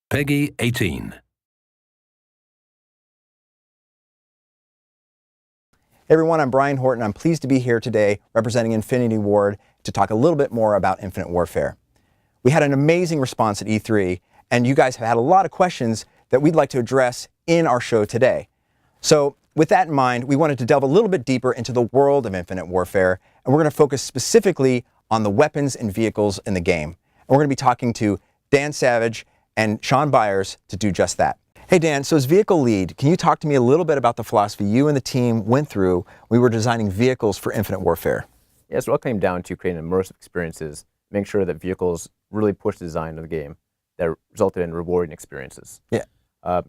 Peggy 18. Hey everyone, I'm Brian Horton. I'm pleased to be here today representing Infinity Ward to talk a little bit more about Infinite Warfare. We had an amazing response at E3, and you guys have had a lot of questions that we'd like to address in our show today. So with that in mind, we wanted to delve a little bit deeper into the world of Infinite Warfare, and we're going to focus specifically on the weapons and vehicles in the game. And we're going to be talking to Dan Savage and Sean Byers to do just that. Hey Dan, so as vehicle lead, can you talk to me a little bit about the philosophy you and the team went through when we were designing vehicles for Infinite Warfare? Yeah, so it all came down to creating immersive experiences, making sure that vehicles really push the design of the game that resulted in rewarding experiences. Yeah.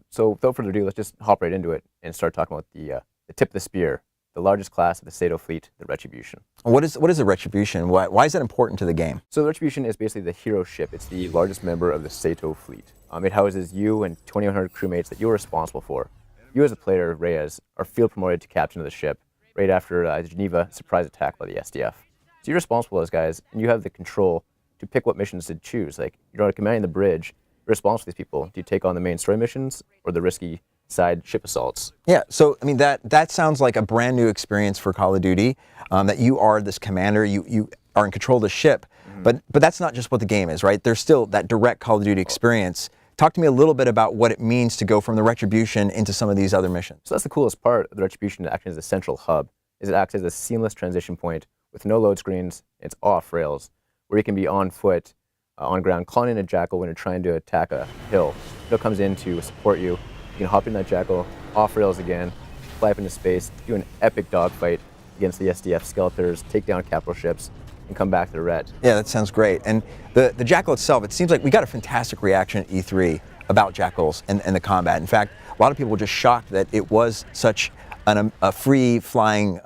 So without further ado, let's just hop right into it and start talking about the tip of the spear, the largest class of the SATO fleet, the Retribution. What is the Retribution? Why is that important to the game? So the Retribution is basically the hero ship. It's the largest member of the SATO fleet. It houses you and 2,100 crewmates that you're responsible for. You as a player, Reyes, are field promoted to captain of the ship right after the Geneva surprise attack by the SDF. So you're responsible for those guys, and you have the control to pick what missions to choose. Like, you're commanding the bridge, you're responsible for these people. Do you take on the main story missions or the risky side ship assaults? Yeah, so I mean that sounds like a brand new experience for Call of Duty, that you are this commander, you are in control of the ship, but that's not just what the game is, right? There's still that direct Call of Duty experience. Talk to me a little bit about what it means to go from the Retribution into some of these other missions. So that's the coolest part of the Retribution, acting as a central hub, is it acts as a seamless transition point with no load screens. It's off rails, where you can be on foot, on ground, calling in a Jackal when you're trying to attack a hill. It comes in to support you. You can hop in that Jackal, off rails again, fly up into space, do an epic dogfight against the SDF Skeletors, take down capital ships, and come back to the Ret. Yeah, that sounds great. And the Jackal itself, it seems like we got a fantastic reaction at E3 about Jackals and the combat. In fact, a lot of people were just shocked that it was such a free flying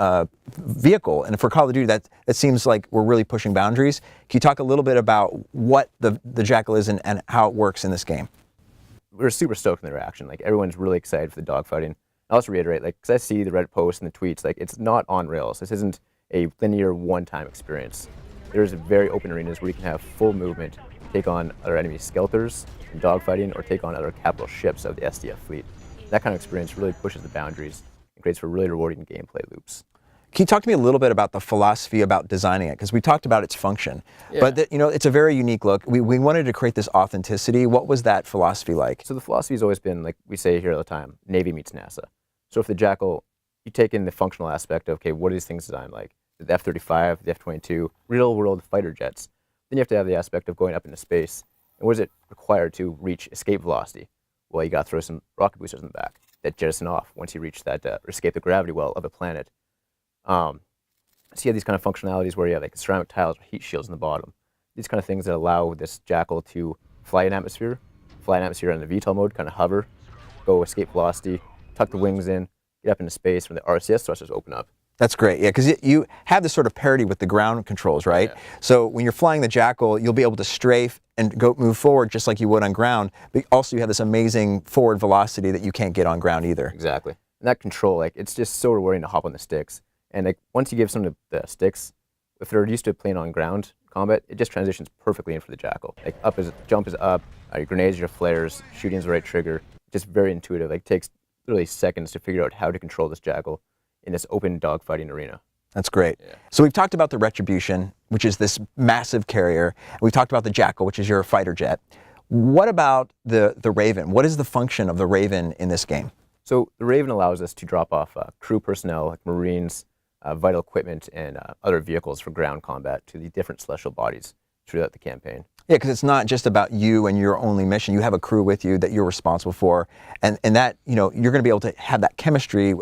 vehicle. And for Call of Duty, that seems like we're really pushing boundaries. Can you talk a little bit about what the Jackal is and how it works in this game? We're super stoked in the reaction. Like, everyone's really excited for the dogfighting. I'll also reiterate, like, because I see the Reddit posts and the tweets, like, it's not on rails. This isn't a linear one-time experience. There's very open arenas where you can have full movement, take on other enemy Skeletors in dogfighting, or take on other capital ships of the SDF fleet. That kind of experience really pushes the boundaries and creates for really rewarding gameplay loops. Can you talk to me a little bit about the philosophy about designing it? Because we talked about its function, but it's a very unique look. We wanted to create this authenticity. What was that philosophy like? So the philosophy has always been, like we say here all the time, Navy meets NASA. So for the Jackal, you take in the functional aspect of, okay, what are these things designed like? The F-35, the F-22, real-world fighter jets. Then you have to have the aspect of going up into space. And what does it require to reach escape velocity? Well, you got to throw some rocket boosters in the back that jettison off once you reach that, or escape the gravity well of a planet. So you have these kind of functionalities where you have like ceramic tiles with heat shields in the bottom. These kind of things that allow this Jackal to fly in atmosphere in the VTOL mode, kind of hover, go escape velocity, tuck the wings in, get up into space when the RCS thrusters open up. That's great, yeah, because you have this sort of parity with the ground controls, right? Yeah. So when you're flying the Jackal, you'll be able to strafe and move forward just like you would on ground, but also you have this amazing forward velocity that you can't get on ground either. Exactly. And that control, like, it's just so rewarding to hop on the sticks. And like, once you give some of the sticks, if they're used to playing on ground combat, it just transitions perfectly in for the Jackal. Like, jump is up, your grenades, your flares, shooting's the right trigger. Just very intuitive. Like, it takes literally seconds to figure out how to control this Jackal in this open dogfighting arena. That's great. Yeah. So we've talked about the Retribution, which is this massive carrier. We've talked about the Jackal, which is your fighter jet. What about the Raven? What is the function of the Raven in this game? So the Raven allows us to drop off crew personnel, like Marines, vital equipment, and other vehicles for ground combat to the different celestial bodies throughout the campaign. Yeah, because it's not just about you and your only mission. You have a crew with you that you're responsible for, and that, you're going to be able to have that chemistry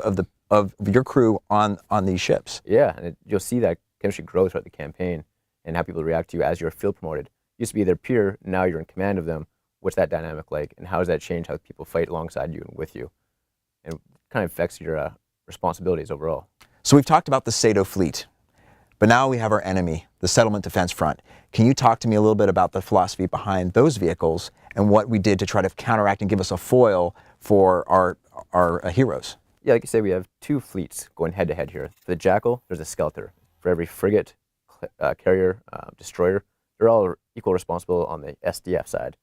of your crew on these ships. Yeah, and you'll see that chemistry grow throughout the campaign and how people react to you as you're field promoted. You used to be their peer, now you're in command of them. What's that dynamic like, and how does that change how people fight alongside you and with you? And it kind of affects your responsibilities overall. So we've talked about the SATO fleet, but now we have our enemy, the Settlement Defense Front. Can you talk to me a little bit about the philosophy behind those vehicles and what we did to try to counteract and give us a foil for our heroes? Yeah, like you say, we have two fleets going head-to-head here. For the Jackal, there's a Skeletor. For every frigate, carrier, destroyer, they're all equal responsible on the SDF side.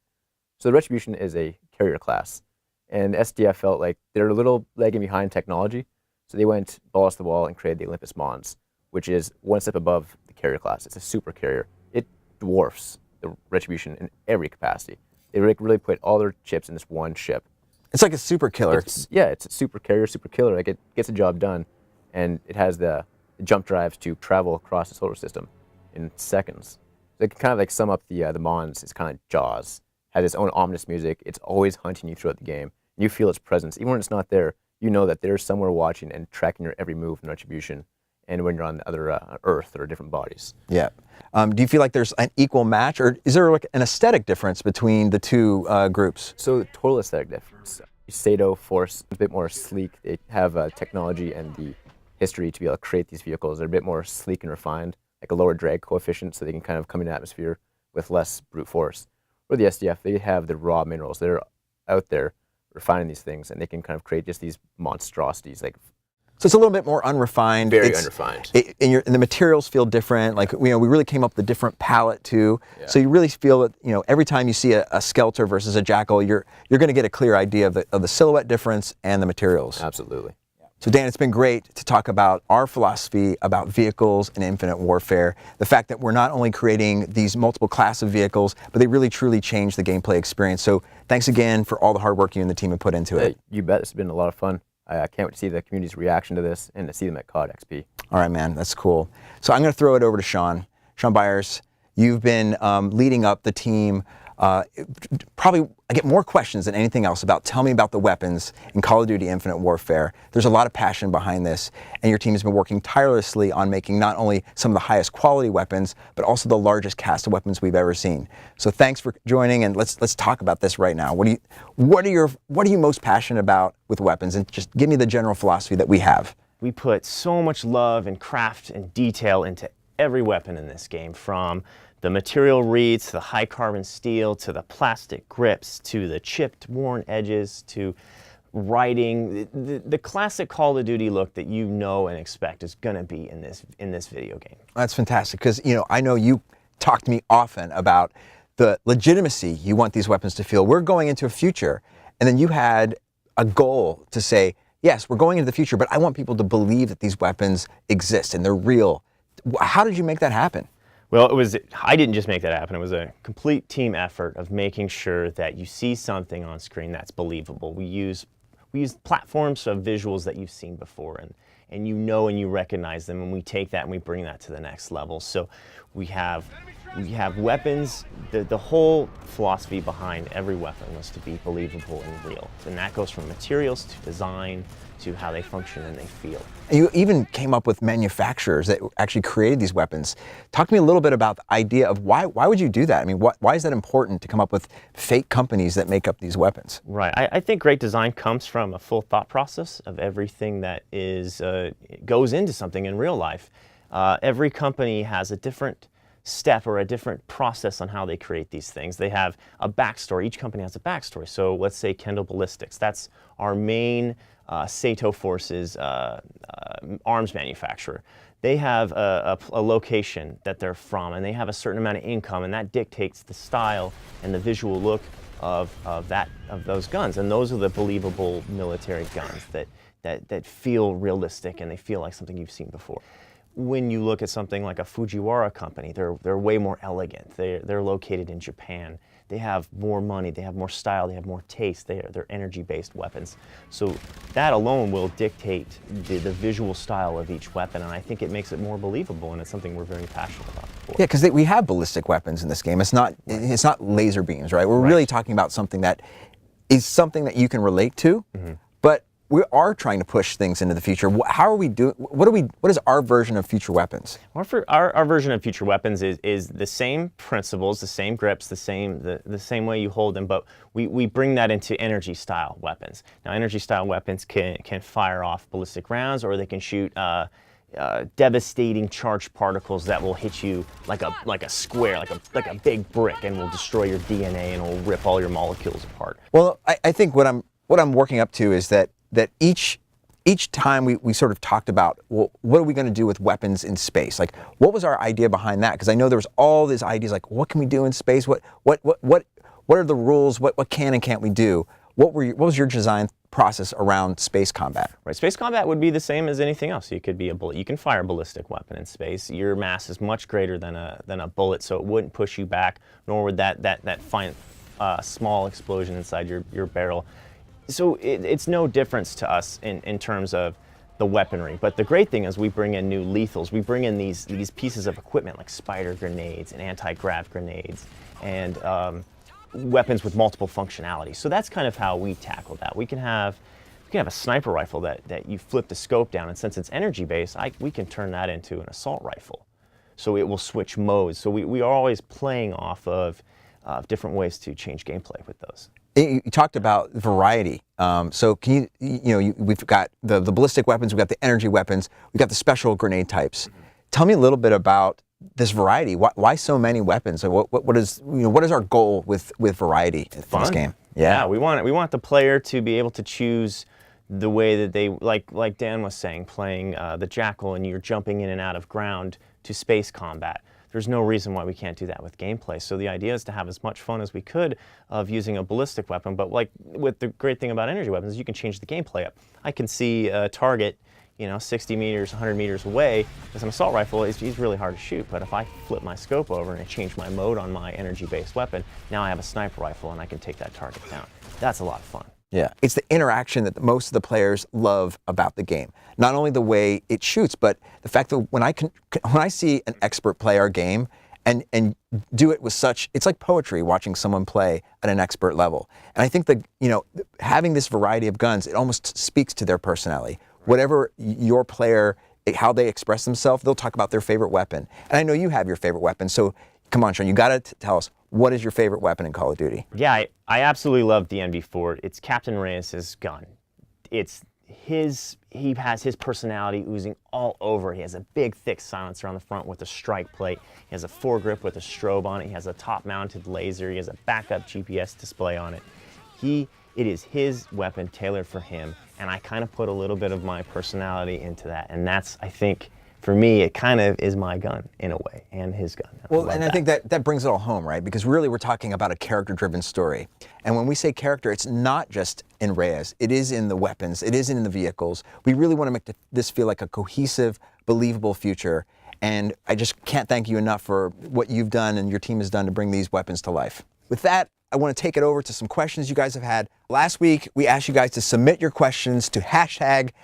So the Retribution is a carrier class, and SDF felt like they're a little lagging behind technology, so they went balls to the wall and created the Olympus Mons, which is one step above the carrier class. It's a super carrier. It dwarfs the Retribution in every capacity. They really put all their chips in this one ship. It's like a super killer. It's a super carrier, super killer. Like it gets the job done, and it has the jump drives to travel across the solar system in seconds. So it can kind of like sum up the Mons. It's kind of like Jaws. Has its own ominous music. It's always hunting you throughout the game. You feel its presence. Even when it's not there, you know that there's somewhere watching and tracking your every move in Retribution, and when you're on the other Earth or different bodies. Yeah. Do you feel like there's an equal match, or is there like an aesthetic difference between the two groups? So total aesthetic difference. Sato Force is a bit more sleek. They have technology and the history to be able to create these vehicles. They're a bit more sleek and refined, like a lower drag coefficient, so they can kind of come in the atmosphere with less brute force. Or the SDF, they have the raw minerals. They're out there refining these things, and they can kind of create just these monstrosities. Like, so it's a little bit more unrefined. Very unrefined. And the materials feel different. Like, we really came up with a different palette too. Yeah. So you really feel that, every time you see a Skelter versus a Jackal, you're going to get a clear idea of the silhouette difference and the materials. Absolutely. So Dan, it's been great to talk about our philosophy about vehicles and Infinite Warfare. The fact that we're not only creating these multiple class of vehicles, but they really truly change the gameplay experience. So thanks again for all the hard work you and the team have put into it. You bet. It's been a lot of fun. I can't wait to see the community's reaction to this and to see them at COD XP. All right, man, that's cool. So I'm going to throw it over to Sean. Sean Byers, you've been leading up the team. Probably I get more questions than anything else about tell me about the weapons in Call of Duty Infinite Warfare. There's a lot of passion behind this, and your team has been working tirelessly on making not only some of the highest quality weapons, but also the largest cast of weapons we've ever seen. So thanks for joining, and let's talk about this right now. What are you most passionate about with weapons, and just give me the general philosophy that we have. We put so much love and craft and detail into every weapon in this game, from the material reeds, to the high carbon steel, to the plastic grips, to the chipped, worn edges, to writing. The classic Call of Duty look that you know and expect is going to be in this video game. That's fantastic, because I know you talk to me often about the legitimacy you want these weapons to feel. We're going into a future, and then you had a goal to say, yes, we're going into the future, but I want people to believe that these weapons exist and they're real. How did you make that happen? Well, I didn't just make that happen. It was a complete team effort of making sure that you see something on screen that's believable. We use platforms of visuals that you've seen before, and you recognize them, and we take that and we bring that to the next level. So we have weapons. The whole philosophy behind every weapon was to be believable and real, and that goes from materials to design to how they function and they feel. You even came up with manufacturers that actually created these weapons. Talk to me a little bit about the idea of why would you do that? I mean, why is that important to come up with fake companies that make up these weapons? Right. I think great design comes from a full thought process of everything that goes into something in real life. Every company has a different step or a different process on how they create these things. They have a backstory. Each company has a backstory. So let's say Kendall Ballistics. That's our main Sato Forces arms manufacturer. They have a location that they're from, and they have a certain amount of income, and that dictates the style and the visual look of those guns. And those are the believable military guns that feel realistic and they feel like something you've seen before. When you look at something like a Fujiwara company, they're way more elegant. They're located in Japan. They have more money, they have more style, they have more taste. They're energy-based weapons. So that alone will dictate the visual style of each weapon, and I think it makes it more believable, and it's something we're very passionate about. Yeah, because we have ballistic weapons in this game. It's not laser beams, right? We're really talking about something that is something that you can relate to, but we are trying to push things into the future. How are we doing? What is our version of future weapons? Our version of future weapons is the same principles, the same grips, the same way you hold them, but we bring that into energy style weapons. Now, energy style weapons can fire off ballistic rounds, or they can shoot devastating charged particles that will hit you like a square, like a big brick, and will destroy your DNA and will rip all your molecules apart. Well, I think what I'm working up to is that each time we sort of talked about, well, what are we going to do with weapons in space? Like, what was our idea behind that? Because I know there was all these ideas like, what can we do in space? What What are the rules? What can and can't we do? What was your design process around space combat? Right, space combat would be the same as anything else. You could be a bullet. You can fire a ballistic weapon in space. Your mass is much greater than a bullet, so it wouldn't push you back, nor would that fine small explosion inside your barrel. So it's no difference to us in terms of the weaponry. But the great thing is we bring in new lethals. We bring in these pieces of equipment like spider grenades and anti-grav grenades and weapons with multiple functionality. So that's kind of how we tackle that. We can have a sniper rifle that you flip the scope down, and since it's energy based, we can turn that into an assault rifle. So it will switch modes. So we are always playing off of different ways to change gameplay with those. You talked about variety. So can we've got the ballistic weapons, we've got the energy weapons, we've got the special grenade types. Tell me a little bit about this variety. Why so many weapons? What is our goal with variety in this game? Yeah, we want the player to be able to choose the way that they like Dan was saying, playing the Jackal, and you're jumping in and out of ground to space combat. There's no reason why we can't do that with gameplay. So the idea is to have as much fun as we could of using a ballistic weapon, but like with the great thing about energy weapons, you can change the gameplay up. I can see a target 60 meters, 100 meters away. With an assault rifle, he's really hard to shoot. But if I flip my scope over and I change my mode on my energy-based weapon, now I have a sniper rifle and I can take that target down. That's a lot of fun. Yeah, it's the interaction that most of the players love about the game. Not only the way it shoots, but the fact that when I see an expert play our game and do it with such, it's like poetry watching someone play at an expert level. And I think that having this variety of guns, it almost speaks to their personality. Whatever your player, how they express themselves, they'll talk about their favorite weapon. And I know you have your favorite weapon, so come on, Sean, you got to tell us, what is your favorite weapon in Call of Duty? Yeah, I absolutely love the NV4. It's Captain Reyes' gun. He has his personality oozing all over. He has a big, thick silencer on the front with a strike plate. He has a foregrip with a strobe on it. He has a top-mounted laser. He has a backup GPS display on it. It is his weapon tailored for him, and I kind of put a little bit of my personality into that, and that's, I think, for me, it kind of is my gun in a way, and his gun. Well, and I think that brings it all home, right? Because really we're talking about a character-driven story. And when we say character, it's not just in Reyes. It is in the weapons. It is in the vehicles. We really want to make this feel like a cohesive, believable future. And I just can't thank you enough for what you've done and your team has done to bring these weapons to life. With that, I want to take it over to some questions you guys have had. Last week, we asked you guys to submit your questions to #IWIntel.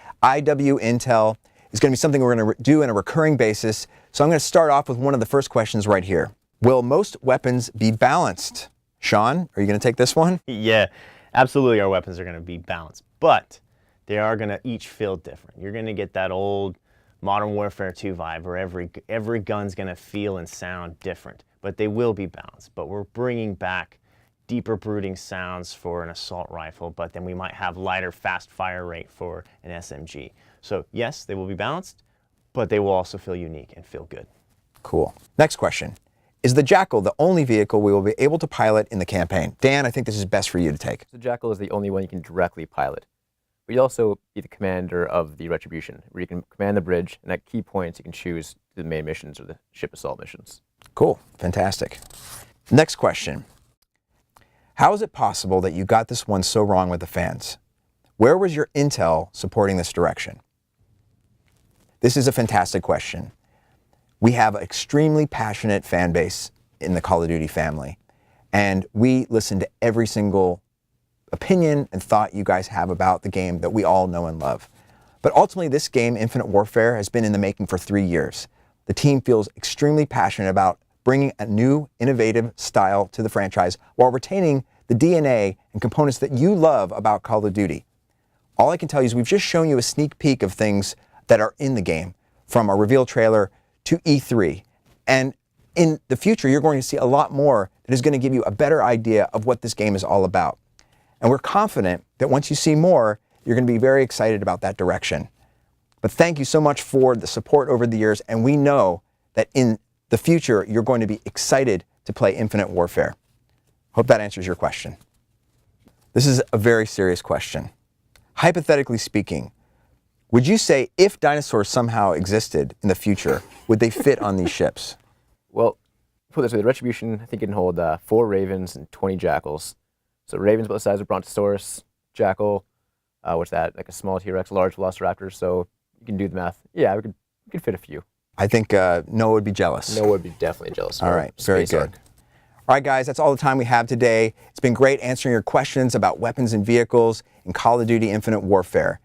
It's going to be something we're going to do on a recurring basis. So I'm going to start off with one of the first questions right here. Will most weapons be balanced? Sean, are you going to take this one? Yeah, absolutely our weapons are going to be balanced, but they are going to each feel different. You're going to get that old Modern Warfare 2 vibe where every gun's going to feel and sound different, but they will be balanced. But we're bringing back deeper brooding sounds for an assault rifle, but then we might have lighter fast fire rate for an SMG. So yes, they will be balanced, but they will also feel unique and feel good. Cool. Next question. Is the Jackal the only vehicle we will be able to pilot in the campaign? Dan, I think this is best for you to take. The Jackal is the only one you can directly pilot. But you also be the commander of the Retribution, where you can command the bridge, and at key points you can choose the main missions or the ship assault missions. Cool. Fantastic. Next question. How is it possible that you got this one so wrong with the fans? Where was your intel supporting this direction? This is a fantastic question. We have an extremely passionate fan base in the Call of Duty family, and we listen to every single opinion and thought you guys have about the game that we all know and love. But ultimately, this game, Infinite Warfare, has been in the making for 3 years. The team feels extremely passionate about bringing a new, innovative style to the franchise while retaining the DNA and components that you love about Call of Duty. All I can tell you is we've just shown you a sneak peek of things that are in the game, from a reveal trailer to E3. And in the future, you're going to see a lot more that is going to give you a better idea of what this game is all about. And we're confident that once you see more, you're going to be very excited about that direction. But thank you so much for the support over the years, and we know that in the future, you're going to be excited to play Infinite Warfare. Hope that answers your question. This is a very serious question. Hypothetically speaking, would you say if dinosaurs somehow existed in the future, would they fit on these ships? Well, put this way, the Retribution, I think it can hold 4 Ravens and 20 Jackals. So Ravens about the size of Brontosaurus, Jackal, what's that, like a small T-Rex, large Velociraptor. So you can do the math. Yeah, we could fit a few. I think Noah would be jealous. Noah would be definitely jealous. All right, very good. All right, guys, that's all the time we have today. It's been great answering your questions about weapons and vehicles in Call of Duty Infinite Warfare.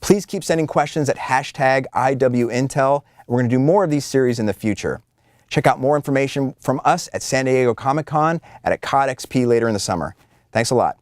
Please keep sending questions at #IWIntel. We're going to do more of these series in the future. Check out more information from us at San Diego Comic-Con and at COD XP later in the summer. Thanks a lot.